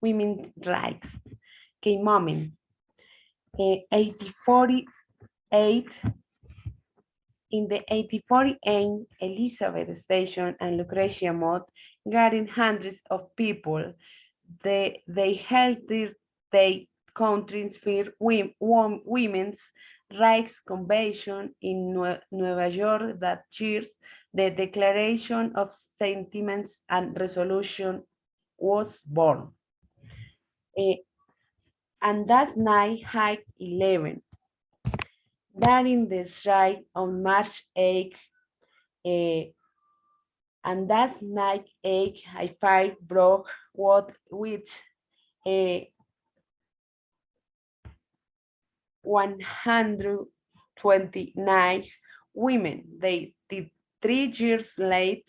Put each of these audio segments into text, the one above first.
women's rights. Okay, moment. 1848, in the 1848, Elizabeth Station and Lucretia Mott gathered hundreds of people. They held their country's first women's rights convention in Nueva York that year. The Declaration of Sentiments and Resolution was born. And that's night hike 11. During the strike on March 8th, and that night 8, I fire broke what with 129 women. They did 3 years later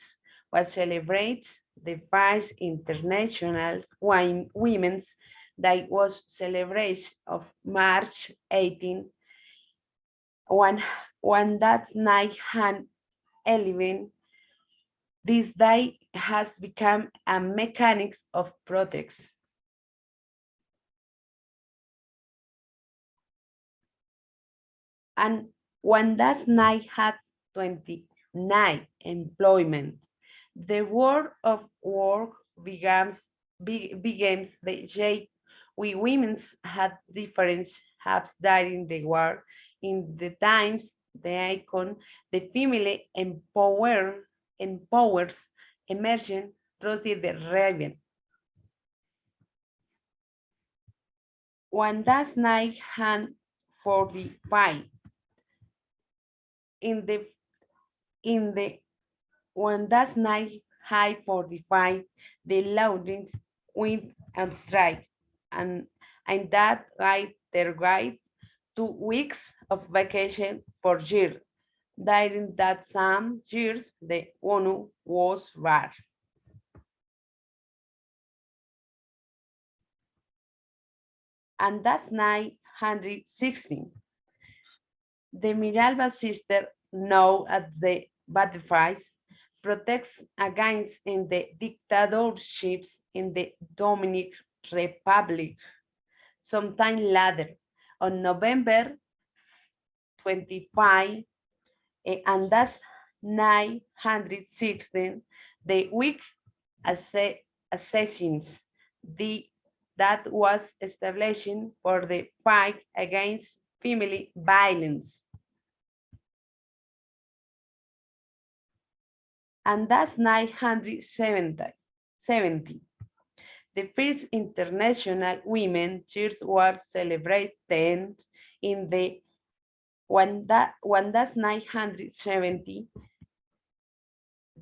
was celebrate the first international women's day was celebration of March 18. One that night hand 11. This day has become a mechanics of protest. And one that night has 29 employment. The world of work begins the day we women had different hubs during the war. In the times, the icon, the female empowers emerging through the rebellion. One does not hand 45. In the one does not high 45, the loudings went and strike, and that guide their guide 2 weeks of vacation for year. During that some years, the ONU was rare. And that's 916. The Miralba sister, known as the butterflies, protects against in the dictatorships in the Dominican Republic. Sometime later, on November 25, and that's 916, the week assassins that was established for the fight against family violence. And that's 970. The first International Women's Years was celebrated in the one that's 970.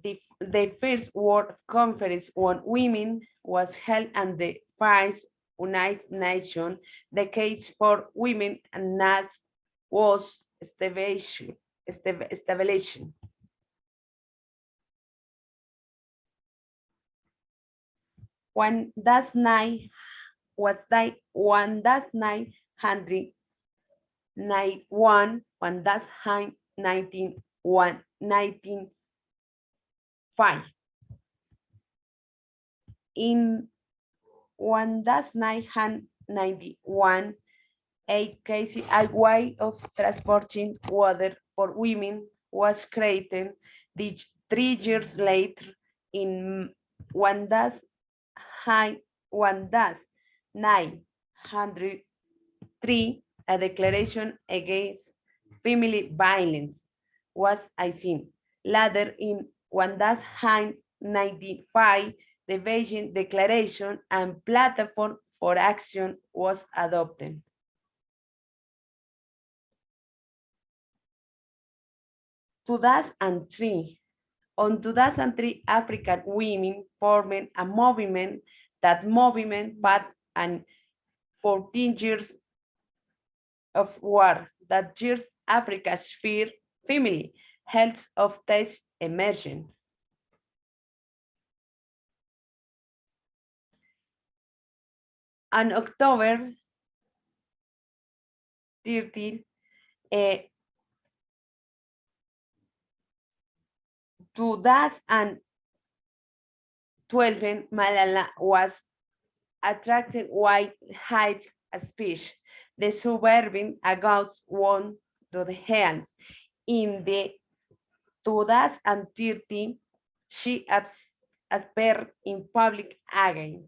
The first World Conference on Women was held at the first United Nations. The case for women and that was established. One that's 991, one that's 1905. In one that's 991, a case a way of transporting water for women was created. The 3 years later, in one that's 903, a declaration against family violence was seen. Later, in 1995, the Beijing Declaration and Platform for Action was adopted. On 2003, African women formed a movement. That movement but and 14 years of war. That years Africa's fear, family, health of test emerging. On October 13, 2012, Malala was attracted white hype speech. The suburban against one to the hands. In the 2013, she appeared in public again.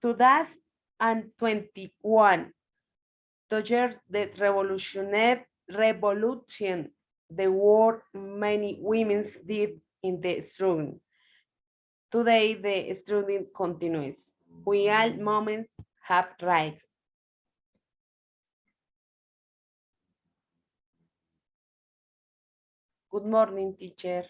2021, the year the revolution, the work many women did in the struggle. Today, the struggle continues. We all moments have rights. Good morning, teacher.